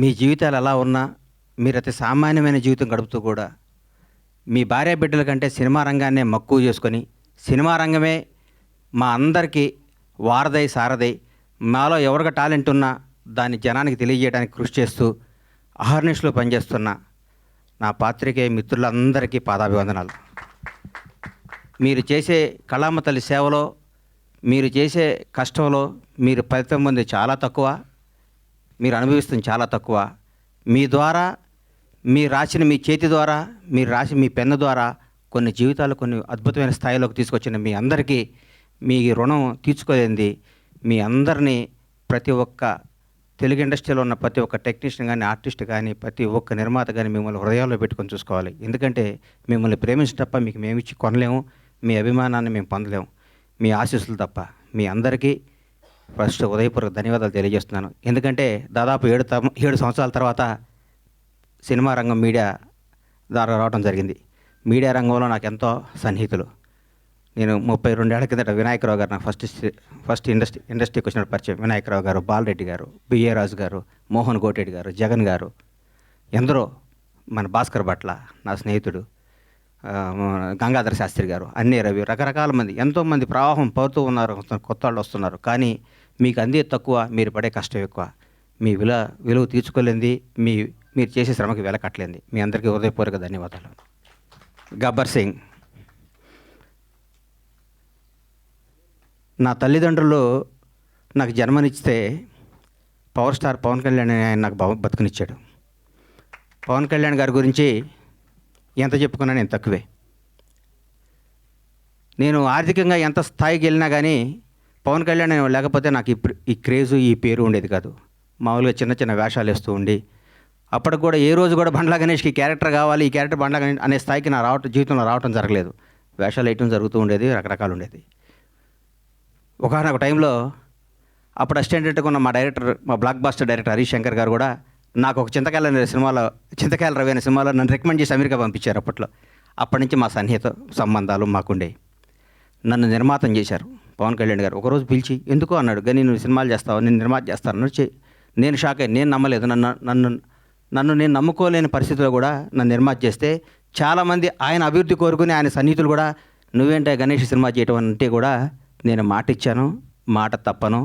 మీ జీవితాలు ఎలా ఉన్నా మీరు అతి సామాన్యమైన జీవితం గడుపుతూ కూడా మీ భార్య బిడ్డల కంటే సినిమా రంగాన్నే మక్కువ చేసుకొని సినిమా రంగమే మా అందరికీ వారధై సారథై మాలో ఎవరికి టాలెంట్ ఉన్నా దాన్ని జనానికి తెలియజేయడానికి కృషి చేస్తూ అహర్నిశలో పనిచేస్తున్న నా పాత్రికేయ మిత్రులందరికీ పాదాభివందనాలు. మీరు చేసే కళామ తల్లి సేవలో మీరు చేసే కష్టంలో మీరు ఫలితం పొంది చాలా తక్కువ, మీరు అనుభవిస్తుంది చాలా తక్కువ. మీ ద్వారా మీరు రాసిన మీ చేతి ద్వారా మీరు రాసి మీ పెన్ను ద్వారా కొన్ని జీవితాలు కొన్ని అద్భుతమైన స్థాయిలోకి తీసుకొచ్చిన మీ అందరికీ మీ రుణం తీర్చుకోలేంది. మీ అందరినీ ప్రతి ఒక్క తెలుగు ఇండస్ట్రీలో ఉన్న ప్రతి ఒక్క టెక్నీషియన్ కానీ ఆర్టిస్ట్ కానీ ప్రతి ఒక్క నిర్మాత కానీ మిమ్మల్ని హృదయాల్లో పెట్టుకొని చూసుకోవాలి. ఎందుకంటే మిమ్మల్ని ప్రేమించడం తప్ప మీకు మేము ఇచ్చి కొనలేము, మీ అభిమానాన్ని మేము పొందలేము, మీ ఆశీస్సులు తప్ప. మీ అందరికీ ఫస్ట్ ఉదయపూర్వక ధన్యవాదాలు తెలియజేస్తున్నాను. ఎందుకంటే దాదాపు 7 సంవత్సరాల తర్వాత సినిమా రంగం మీడియా ద్వారా రావడం జరిగింది. మీడియా రంగంలో నాకు ఎంతో సన్నిహితులు. నేను 32 ఏళ్ల కిందట వినాయకరావు గారు నాకు ఫస్ట్ ఇండస్ట్రీకి వచ్చిన పరిచయం. వినాయకరావు గారు, బాలరెడ్డి గారు, బిఏ రాజు గారు, మోహన్ కోటెడ్డి గారు, జగన్ గారు, ఎందరో, మన భాస్కర్ భట్ల నా స్నేహితుడు, గంగాధర శాస్త్రి గారు, అన్నీ రవి, రకరకాల మంది, ఎంతోమంది ప్రవాహం పడుతూ ఉన్నారు, కొత్త వాళ్ళు వస్తున్నారు. కానీ మీకు అందే తక్కువ, మీరు పడే కష్టం ఎక్కువ. మీ విలువ తీర్చుకోలేంది, మీరు చేసే శ్రమకి వెల కట్టలేంది. మీ అందరికీ హృదయపూర్వక ధన్యవాదాలు. గబ్బర్ సింగ్. నా తల్లిదండ్రులు నాకు జన్మనిస్తే పవర్ స్టార్ పవన్ కళ్యాణ్ ఆయన నాకు బతుకునిచ్చాడు. పవన్ కళ్యాణ్ గారి గురించి ఎంత చెప్పుకున్నా నేను తక్కువే. నేను ఆర్థికంగా ఎంత స్థాయికి వెళ్ళినా కానీ పవన్ కళ్యాణ్ లేకపోతే నాకు ఈ క్రేజు ఈ పేరు ఉండేది కాదు. మామూలుగా చిన్న చిన్న వేషాలు వేస్తూ ఉండి అప్పటికి కూడా ఏ రోజు కూడా బండ్లా గణేష్కి క్యారెక్టర్ కావాలి, ఈ క్యారెక్టర్ బండ్లా గణేష్ అనే స్థాయికి నా జీవితంలో రావటం జరగలేదు. వేషాలు వేయటం జరుగుతూ ఉండేది, రకరకాలు ఉండేది. ఒకనొక టైంలో అప్పుడు అసిస్టెంట్గా ఉన్న మా blockbuster director Harish Shankar గారు కూడా నాకు ఒక చింతకాయల రవి అనే సినిమాలో నన్ను రికమెండ్ చేసి అమెరికా పంపించారు. అప్పటి నుంచి మా సన్నిహిత సంబంధాలు మాకుండే. నన్ను నిర్మాతం చేశారు పవన్ కళ్యాణ్ గారు. ఒకరోజు పిలిచి ఎందుకో అన్నాడు, కానీ నువ్వు సినిమాలు చేస్తావు, నేను నిర్మాత చేస్తాను. నేను షాక్ అయ్యి, నేను నమ్మలేదు. నన్ను నేను నమ్ముకోలేని పరిస్థితిలో కూడా నన్ను నిర్మాత చేస్తే చాలామంది ఆయన అభివృద్ధి కోరుకుని ఆయన సన్నిహితులు కూడా నువ్వేంటే గణేష్ సినిమా చేయటం అంటే కూడా నేను మాట ఇచ్చాను, మాట తప్పను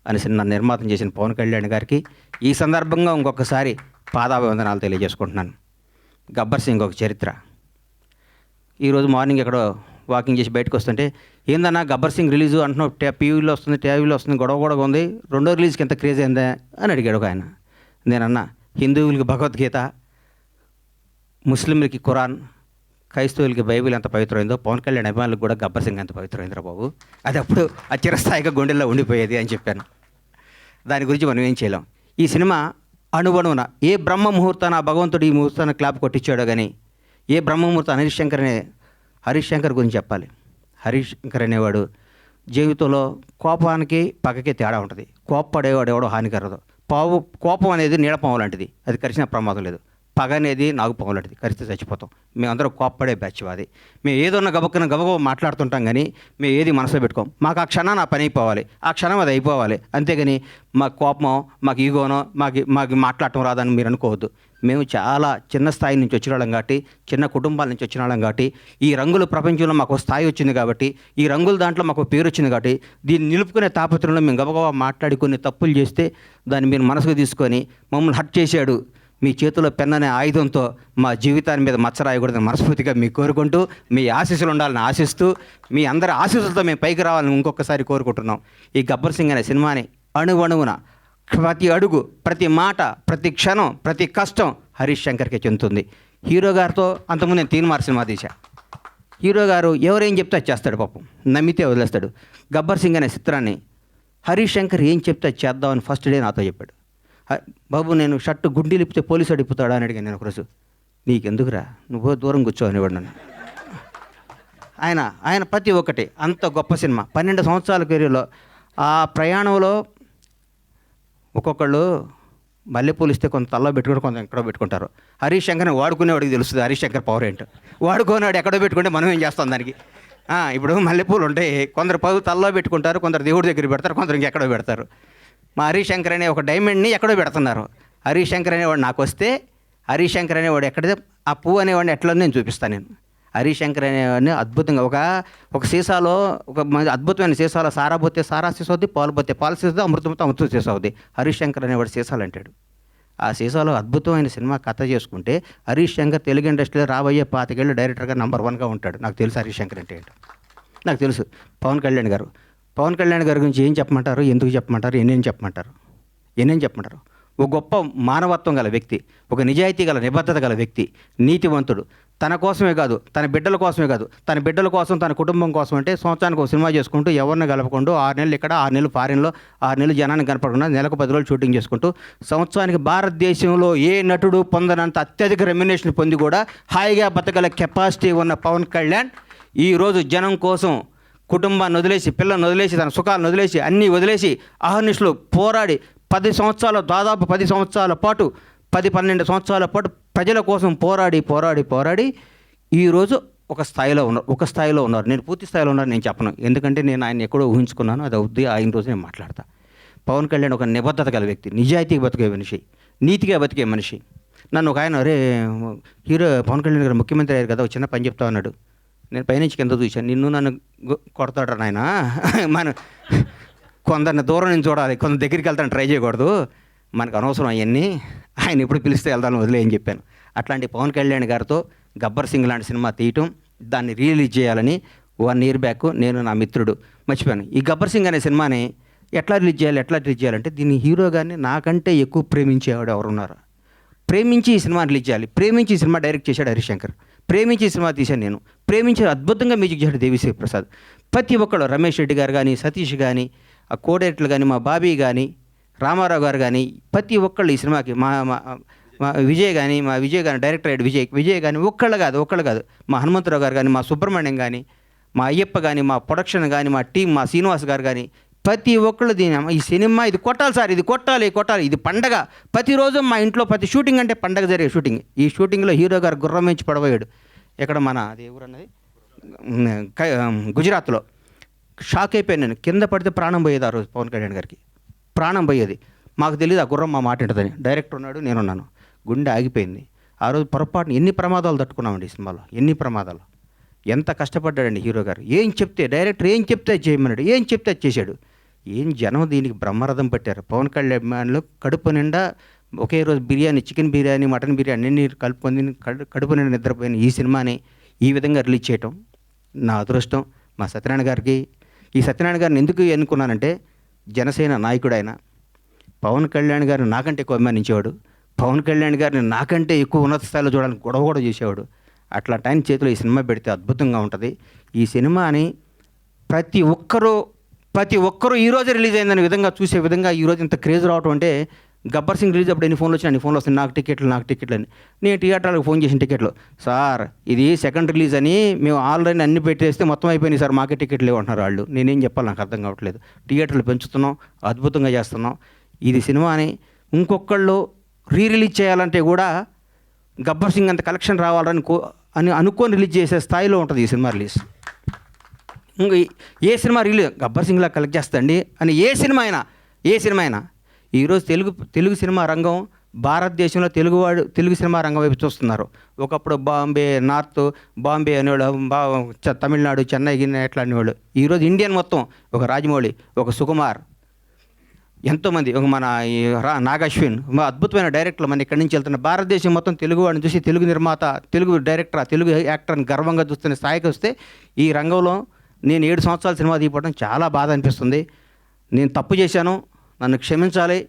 అని నన్ను నిర్మాతం చేసిన పవన్ కళ్యాణ్ గారికి ఈ సందర్భంగా ఇంకొకసారి పాదాభివందనాలు తెలియజేసుకుంటున్నాను. గబ్బర్ సింగ్ ఒక చరిత్ర. ఈరోజు మార్నింగ్ ఎక్కడో వాకింగ్ చేసి బయటకు వస్తుంటే, ఏందన్నా గబ్బర్ సింగ్ రిలీజు అంటున్నావు, టీవీలో వస్తుంది, గొడవ ఉంది, రెండో రిలీజ్కి ఎంత క్రేజ్ అయిందా అని అడిగాడు ఒక ఆయన. నేనన్నా, హిందువులకి భగవద్గీత, ముస్లింలకి ఖురాన్, క్రైస్తవులకి బైబిల్ ఎంత పవిత్రమైందో పవన్ కళ్యాణ్ అభిమానులకు కూడా గబ్బర్ సింగ్ ఎంత పవిత్రమైందిరా బాబు, అది అప్పుడు చిరస్థాయిగా గుండెల్లో ఉండిపోయేది అని చెప్పాను. దాని గురించి మనం ఏం చేయలేం. ఈ సినిమా అణువణువున ఏ బ్రహ్మ ముహూర్తాన భగవంతుడు ఈ ముహూర్తాన్ని క్లాప్ కొట్టించాడో కానీ, ఏ బ్రహ్మ ముహూర్తం హరీష్ శంకర్ గురించి చెప్పాలి. హరీష్ శంకర్ అనేవాడు జీవితంలో కోపానికి పగకి తేడా ఉంటుంది. కోప్పడేవాడు ఎవడో హానికరదు. కోపం అనేది నీడపాము లాంటిది, అది కరిచిన ప్రమాదం లేదు. పగ అనేది నాగుపాము లాంటిది, కరిస్తే చచ్చిపోతాం. మేమందరం కోప్పడే బ్యాచ్ అది. మేము ఏదన్నా గబగబ మాట్లాడుతుంటాం కానీ మేము ఏది మనసులో పెట్టుకోం. మాకు ఆ క్షణం నా పని అయిపోవాలి, ఆ క్షణం అది అయిపోవాలి. అంతేగాని మాకు కోపమో మాకు ఈగోనో మాకు మాట్లాడటం రాదని మీరు అనుకోవద్దు. మేము చాలా చిన్న స్థాయి నుంచి వచ్చిన వాళ్ళం కాబట్టి, చిన్న కుటుంబాల నుంచి వచ్చిన వాళ్ళం కాబట్టి, ఈ రంగుల ప్రపంచంలో మాకు స్థాయి వచ్చింది కాబట్టి, ఈ రంగుల దాంట్లో మాకు పేరు వచ్చింది కాబట్టి, దీన్ని నిలుపుకునే తాపత్రంలో మేము గబగబా మాట్లాడి కొన్ని తప్పులు చేస్తే దాన్ని మీరు మనసుకు తీసుకొని మమ్మల్ని హర్ట్ చేశాడు, మీ చేతిలో పెన్ అనే ఆయుధంతో మా జీవితాన్ని మీద మచ్చరాయకూడదని మనస్ఫూర్తిగా మీకు కోరుకుంటూ, మీ ఆశీస్సులు ఉండాలని ఆశిస్తూ, మీ అందరి ఆశీస్సులతో మేము పైకి రావాలని ఇంకొకసారి కోరుకుంటున్నాం. ఈ గబ్బర్ సింగ్ అనే సినిమాని అణువణువున ప్రతి అడుగు, ప్రతి మాట, ప్రతి క్షణం, ప్రతి కష్టం హరీష్ శంకర్కే చెందుతుంది. హీరో గారితో అంతకుముందు నేను తీన్మార్ సినిమా తీశా. హీరో గారు ఎవరేం చెప్తే అది చేస్తాడు, పాపం నమ్మితే వదిలేస్తాడు. గబ్బర్ సింగ్ అనే చిత్రాన్ని హరీష్ శంకర్ ఏం చెప్తే అది చేద్దామని ఫస్ట్ డే నాతో చెప్పాడు. బాబు నేను షర్టు గుండీ లిపితే పోలీసు అడిగిపోతాడా అని అడిగాను నేను ఒకరోజు. నీకెందుకురా, నువ్వు దూరం కూర్చో అనేవాడు నన్ను. ఆయన ప్రతి ఒక్కటి అంత గొప్ప సినిమా. 12 సంవత్సరాల కెరీర్లో ఆ ప్రయాణంలో ఒక్కొక్కళ్ళు మల్లెపూలు ఇస్తే కొంత తల్లో పెట్టుకుంటే కొంత ఎక్కడో పెట్టుకుంటారు. హరీష్ శంకర్ని వాడుకునేవాడికి తెలుస్తుంది హరీష్ శంకర్ పవర్ ఏంటో. వాడుకునేవాడు ఎక్కడో పెట్టుకుంటే మనం ఏం చేస్తాం దానికి. ఇప్పుడు మల్లెపూలు ఉంటాయి, కొందరు తల్లో పెట్టుకుంటారు, కొందరు దేవుడి దగ్గర పెడతారు, కొందరు ఇంకెక్కడో పెడతారు. మా హరీష్ శంకర్ అనే ఒక డైమండ్ని ఎక్కడో పెడుతున్నారు. హరీష్ శంకర్ అనేవాడు నాకు వస్తే హరీష్ శంకర్ అనేవాడు ఎక్కడితే ఆ పువ్వు అనేవాడిని ఎట్లా నేను చూపిస్తాను. నేను హరీష్ శంకర్ అనేవాడిని అద్భుతంగా ఒక సీసాలో అద్భుతమైన సీసాలో సారా పోతే సారా సీసా అవుద్ది, పాలు పోతే పాలు సీసా, అమృతంతో అమృతం సీసా అవుద్ది. హరీష్ శంకర్ అనేవాడు సీసాలు అంటాడు. ఆ సీసాలో అద్భుతమైన సినిమా కథ చేసుకుంటే హరీష్ శంకర్ తెలుగు ఇండస్ట్రీలో రాబోయే 25 ఏళ్ళు డైరెక్టర్గా నంబర్ 1గా ఉంటాడు. నాకు తెలుసు హరీష్ శంకర్ అంటే ఏంటో, నాకు తెలుసు. పవన్ కళ్యాణ్ గారి గురించి ఏం చెప్పమంటారు, ఎందుకు చెప్పమంటారు, ఎన్నేం చెప్పమంటారు. ఒక గొప్ప మానవత్వం గల వ్యక్తి, ఒక నిజాయితీ గల నిబద్ధత గల వ్యక్తి, నీతివంతుడు. తన కోసమే కాదు, తన బిడ్డల కోసమే కాదు, తన బిడ్డల కోసం, తన కుటుంబం కోసం అంటే సంవత్సరానికి ఒక సినిమా చేసుకుంటూ ఎవరిని కలపకుండా 6 నెలలు ఇక్కడ, 6 నెలలు ఫారిన్లో, 6 నెలలు జనాన్ని కనపడకుండా నెలకు 10 రోజులు షూటింగ్ చేసుకుంటూ సంవత్సరానికి భారతదేశంలో ఏ నటుడు పొందనంత అత్యధిక రెమ్యునేషన్ పొంది కూడా హాయిగా బతకగల కెపాసిటీ ఉన్న పవన్ కళ్యాణ్ ఈరోజు జనం కోసం కుటుంబాన్ని వదిలేసి, పిల్లల్ని వదిలేసి, తన సుఖాలను వదిలేసి, అన్నీ వదిలేసి అహర్నిశలు పోరాడి 10 సంవత్సరాలు, దాదాపు 10 సంవత్సరాల పాటు, 10-12 సంవత్సరాల పాటు ప్రజల కోసం పోరాడి ఈరోజు ఒక స్థాయిలో ఉన్నారు. నేను పూర్తి స్థాయిలో ఉన్నాను నేను చెప్పను, ఎందుకంటే నేను ఆయన ఎక్కడో ఊహించుకున్నాను. అది అవుద్ది, ఆయన రోజు నేను మాట్లాడతా. పవన్ కళ్యాణ్ ఒక నిబద్ధత గల వ్యక్తి, నిజాయితీగా బతికే మనిషి, నీతిగా బతికే మనిషి. నన్ను ఒక ఆయన, అరే హీరో పవన్ కళ్యాణ్ గారు ముఖ్యమంత్రి అయ్యారు కదా, ఒక చిన్న పని చెప్తా అన్నాడు. నేను పైనుంచి కింద చూశాను, నిన్ను నన్ను కొడతాడు నాయన, మనం కొందరిని దూరం నుంచి చూడాలి, కొందరు దగ్గరికి వెళ్తాను ట్రై చేయకూడదు, మనకు అనవసరం అవన్నీ, ఆయన ఎప్పుడు పిలిస్తే వెళ్తాను వదిలేయని చెప్పాను. అట్లాంటి పవన్ కళ్యాణ్ గారితో గబ్బర్ సింగ్ లాంటి సినిమా తీయటం, దాన్ని రిలీజ్ చేయాలని 1 year బ్యాక్ నేను, నా మిత్రుడు మర్చిపోయాను. ఈ గబ్బర్ సింగ్ అనే సినిమాని ఎట్లా రిలీజ్ చేయాలంటే దీన్ని హీరో గారిని నాకంటే ఎక్కువ ప్రేమించేవాడు ఎవరున్నారు, ప్రేమించి ఈ సినిమా రిలీజ్ చేయాలి, ప్రేమించి ఈ సినిమా డైరెక్ట్ చేశాడు హరీష్ శంకర్, ప్రేమించి ఈ సినిమా తీశాను నేను, ప్రేమించి అద్భుతంగా మ్యూజిక్ చేశాడు దేవిశ్రీ ప్రసాద్. ప్రతి ఒక్కళ్ళు, రమేష్ రెడ్డి గారు కానీ, సతీష్ కానీ, ఆ కోడైరెక్టర్లు కానీ, మా బాబీ కానీ, రామారావు గారు కానీ, ప్రతి ఒక్కళ్ళు ఈ సినిమాకి, మా విజయ్ కానీ డైరెక్టర్ అయ్యాడు విజయ్ కానీ, ఒక్కళ్ళు కాదు, మా హనుమంతరావు గారు కానీ, మా సుబ్రహ్మణ్యం కానీ, మా అయ్యప్ప కానీ, మా ప్రొడక్షన్ కానీ, మా టీం, మా శ్రీనివాస్ గారు కానీ, ప్రతి ఒక్కళ్ళు ఈ సినిమా ఇది కొట్టాలి సార్, ఇది కొట్టాలి, ఇది పండగ. ప్రతిరోజు మా ఇంట్లో ప్రతి షూటింగ్ అంటే పండగ జరిగే షూటింగ్. ఈ షూటింగ్లో హీరో గారు గుర్రం నుంచి పడబోయాడు. ఎక్కడ మన అది ఎవరన్నది గుజరాత్లో. షాక్ అయిపోయాను నేను, కింద పడితే ప్రాణం పోయేది. ఆ రోజు పవన్ కళ్యాణ్ గారికి ప్రాణం పోయేది. మాకు తెలియదు ఆ గుర్రం మా మాట ఉంటుందని. డైరెక్టర్ ఉన్నాడు, నేనున్నాను, గుండె ఆగిపోయింది. ఆ రోజు పొరపాటున ఎన్ని ప్రమాదాలు తట్టుకున్నామండి ఈ సినిమాలో, ఎన్ని ప్రమాదాలు. ఎంత కష్టపడ్డాడండి హీరో గారు. డైరెక్టర్ ఏం చెప్తే చేయమన్నాడు, ఏం చెప్తే చేశాడు. ఏం జనం దీనికి బ్రహ్మరథం పట్టారు. పవన్ కళ్యాణ్లో కడుపు నిండా ఒకే రోజు బిర్యానీ, చికెన్ బిర్యానీ, మటన్ బిర్యానీ అన్నీ కలుపుకొని కడుపు నిండా నిద్రపోయిన ఈ సినిమాని ఈ విధంగా రిలీజ్ చేయటం నా అదృష్టం. మా సత్యనారాయణ గారికి, ఈ సత్యనారాయణ గారిని ఎందుకు ఎన్నుకున్నానంటే, జనసేన నాయకుడు ఆయన. పవన్ కళ్యాణ్ గారిని నాకంటే ఎక్కువ అభిమానించేవాడు, పవన్ కళ్యాణ్ గారిని నాకంటే ఎక్కువ ఉన్నత స్థాయిలో చూడడానికి గొడవ కూడా చేసేవాడు. అట్లాంటి ఆయన చేతిలో ఈ సినిమా పెడితే అద్భుతంగా ఉంటుంది. ఈ సినిమాని ప్రతి ఒక్కరూ ఈరోజు రిలీజ్ అయిందనే విధంగా చూసే విధంగా ఈరోజు ఇంత క్రేజ్ రావటం అంటే, గబ్బర్ సింగ్ రిలీజ్ అప్పుడు ఎన్ని ఫోన్లు వచ్చినా అన్ని ఫోన్లు వస్తాయి, నాకు టికెట్లు అని. నేను థియేటర్లకు ఫోన్ చేసిన టికెట్లు, సార్ ఇది సెకండ్ రిలీజ్ అని మేము ఆల్రెడీ అన్ని పెట్టేస్తే మొత్తం అయిపోయినాయి సార్, మాకే టికెట్లు లేవంటున్నారు వాళ్ళు. నేనేం చెప్పాలి, నాకు అర్థం కావట్లేదు. థియేటర్లు పెంచుతున్నాం, అద్భుతంగా చేస్తున్నాం. ఇది సినిమాని ఇంకొకళ్ళు రిలీజ్ చేయాలంటే కూడా గబ్బర్ సింగ్ అంత కలెక్షన్ రావాలని అనుకొని రిలీజ్ చేసే స్థాయిలో ఉంటుంది ఈ సినిమా రిలీజ్. ఇంకా ఏ సినిమా రిలీజ్ గబ్బర్ సింగ్లా కలెక్ట్ చేస్తండి అని ఏ సినిమా అయినా ఈరోజు తెలుగు సినిమా రంగం, భారతదేశంలో తెలుగు సినిమా రంగం వైపు చూస్తున్నారు. ఒకప్పుడు బాంబే అనేవాళ్ళు, తమిళనాడు, చెన్నై ఎట్లా అనేవాళ్ళు. ఈరోజు ఇండియన్ మొత్తం, ఒక రాజమౌళి, ఒక సుకుమార్, ఎంతోమంది, ఒక మన నాగశ్విన్, అద్భుతమైన డైరెక్టర్లు మన ఇక్కడి నుంచి వెళ్తున్న. భారతదేశం మొత్తం తెలుగు వాడిని చూసి తెలుగు నిర్మాత, తెలుగు డైరెక్టర్, తెలుగు యాక్టర్ని గర్వంగా చూస్తున్న స్థాయికి వస్తే, ఈ రంగంలో నేను 7 సంవత్సరాల సినిమా తీయడం చాలా బాధ అనిపిస్తుంది. నేను తప్పు చేశాను, నన్ను క్షమించాలి.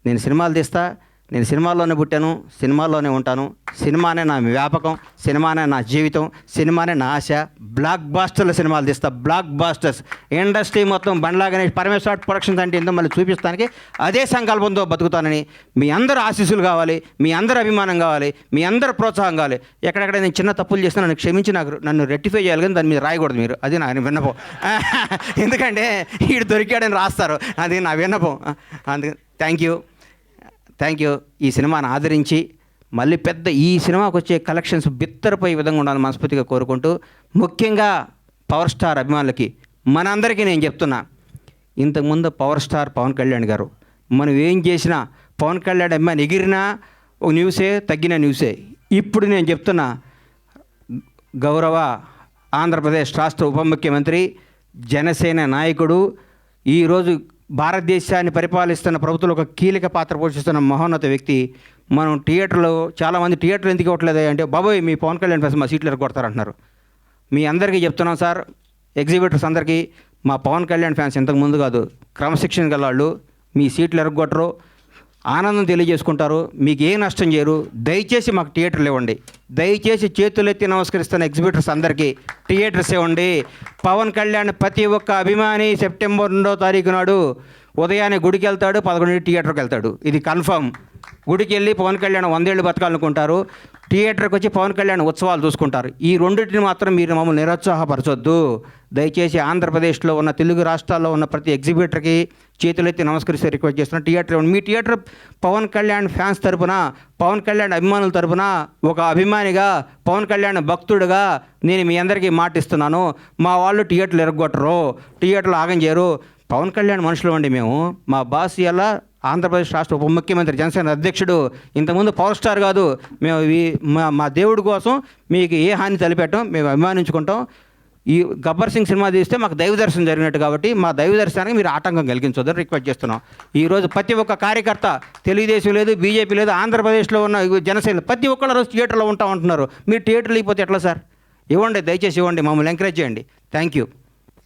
నేను సినిమాలు తీస్తా, నేను సినిమాల్లోనే పుట్టాను, సినిమాల్లోనే ఉంటాను. సినిమానే నా వ్యాపకం, సినిమానే నా జీవితం, సినిమానే నా ఆశ. బ్లాక్ బాస్టర్ల సినిమాలు తీస్తా, బ్లాక్ బాస్టర్స్. ఇండస్ట్రీ మొత్తం బండ్లా గణేష్, పరమేశ్వర ప్రొడక్షన్స్ అంటే ఏందో మళ్ళీ చూపిస్తానికి అదే సంకల్పంతో బతుకుతానని మీ అందరూ ఆశీస్సులు కావాలి, మీ అందరూ అభిమానం కావాలి, మీ అందరూ ప్రోత్సాహం కావాలి. ఎక్కడెక్కడ నేను చిన్న తప్పులు చేస్తే నన్ను క్షమించి నన్ను రెక్టిఫై చేయాలి, కానీ దాని మీద రాయకూడదు మీరు. అది నా విన్నపం. ఎందుకంటే వీడు దొరికాడని రాస్తారు, అది నా విన్నపం. అందుకని థ్యాంక్ యూ. ఈ సినిమాను ఆదరించి మళ్ళీ ఈ సినిమాకు వచ్చే కలెక్షన్స్ బిత్తరపోయే విధంగా ఉండాలని మనస్ఫూర్తిగా కోరుకుంటూ, ముఖ్యంగా పవర్ స్టార్ అభిమానులకి, మనందరికీ నేను చెప్తున్నా, ఇంతకుముందు పవర్ స్టార్ పవన్ కళ్యాణ్ గారు మనం ఏం చేసినా పవన్ కళ్యాణ్ అభిమాని ఎగిరినా ఒక న్యూసే, తగ్గిన న్యూసే. ఇప్పుడు నేను చెప్తున్నా, గౌరవ ఆంధ్రప్రదేశ్ రాష్ట్ర ఉప ముఖ్యమంత్రి, జనసేన నాయకుడు, ఈరోజు భారతదేశాన్ని పరిపాలిస్తున్న ప్రభుత్వంలో ఒక కీలక పాత్ర పోషిస్తున్న మహోన్నత వ్యక్తి. మనం థియేటర్లో చాలామంది థియేటర్లు ఎందుకు ఇవ్వట్లేదు అంటే, బాబోయ్ మీ పవన్ కళ్యాణ్ ఫ్యాన్స్ మా సీట్లు ఎరగొడతారంటున్నారు. మీ అందరికీ చెప్తున్నాం సార్, ఎగ్జిబిటర్స్ అందరికీ, మా పవన్ కళ్యాణ్ ఫ్యాన్స్ ఇంతకు ముందు కాదు, క్రమశిక్షణ గల వాళ్ళు. మీ సీట్లు ఎరగొట్టరు, ఆనందం తెలియజేసుకుంటారు, మీకు ఏ నష్టం చేయరు. దయచేసి మాకు థియేటర్లు ఇవ్వండి. దయచేసి చేతులెత్తి నమస్కరిస్తున్న ఎగ్జిబిటర్స్ అందరికీ థియేటర్స్ ఇవ్వండి. పవన్ కళ్యాణ్ ప్రతి ఒక్క అభిమాని సెప్టెంబర్ 2వ తారీఖు నాడు ఉదయాన్నే గుడికి వెళ్తాడు, 11 థియేటర్కి వెళ్తాడు. ఇది కన్ఫర్మ్. గుడికి వెళ్ళి పవన్ కళ్యాణ్ 100 ఏళ్ళు బతకాలనుకుంటారు, థియేటర్కి వచ్చి పవన్ కళ్యాణ్ ఉత్సవాలు చూసుకుంటారు. ఈ రెండింటిని మాత్రం మీరు మమ్మల్ని నిరుత్సాహపరచొద్దు. దయచేసి ఆంధ్రప్రదేశ్లో ఉన్న తెలుగు రాష్ట్రాల్లో ఉన్న ప్రతి ఎగ్జిబిటర్కి చేతులెత్తి నమస్కరిస్తే రిక్వెస్ట్ చేస్తున్నా, థియేటర్ మీ థియేటర్ పవన్ కళ్యాణ్ ఫ్యాన్స్ తరపున, పవన్ కళ్యాణ్ అభిమానుల తరపున, ఒక అభిమానిగా, పవన్ కళ్యాణ్ భక్తుడిగా నేను మీ అందరికీ మాటిస్తున్నాను. మా వాళ్ళు థియేటర్లు ఎరగొట్టరు, థియేటర్లు ఆగం చేయరు. పవన్ కళ్యాణ్ మనుషులు అండి మేము. మా బాస్ ఇలా ఆంధ్రప్రదేశ్ రాష్ట్ర ఉప ముఖ్యమంత్రి, జనసేన అధ్యక్షుడు, ఇంతకుముందు పవర్ స్టార్ కాదు. మేము మా దేవుడి కోసం మీకు ఏ హాని తలపెట్టం, మేము అభిమానించుకుంటాం. ఈ గబ్బర్ సింగ్ సినిమా తీస్తే మాకు దైవ దర్శనం జరిగినట్టు, కాబట్టి మా దైవ దర్శనానికి మీరు ఆటంకం కలిగించొద్దని రిక్వెస్ట్ చేస్తున్నాం. ఈరోజు ప్రతి ఒక్క కార్యకర్త, తెలుగుదేశం లేదు, బీజేపీ లేదు, ఆంధ్రప్రదేశ్లో ఉన్న జనసేన ప్రతి ఒక్కళ్ళ రోజు థియేటర్లో ఉంటామంటున్నారు. మీరు థియేటర్లు ఇవ్వకపోతే ఎట్లా సార్? ఇవ్వండి, దయచేసి ఇవ్వండి, మమ్మల్ని ఎంకరేజ్ చేయండి. Thank you.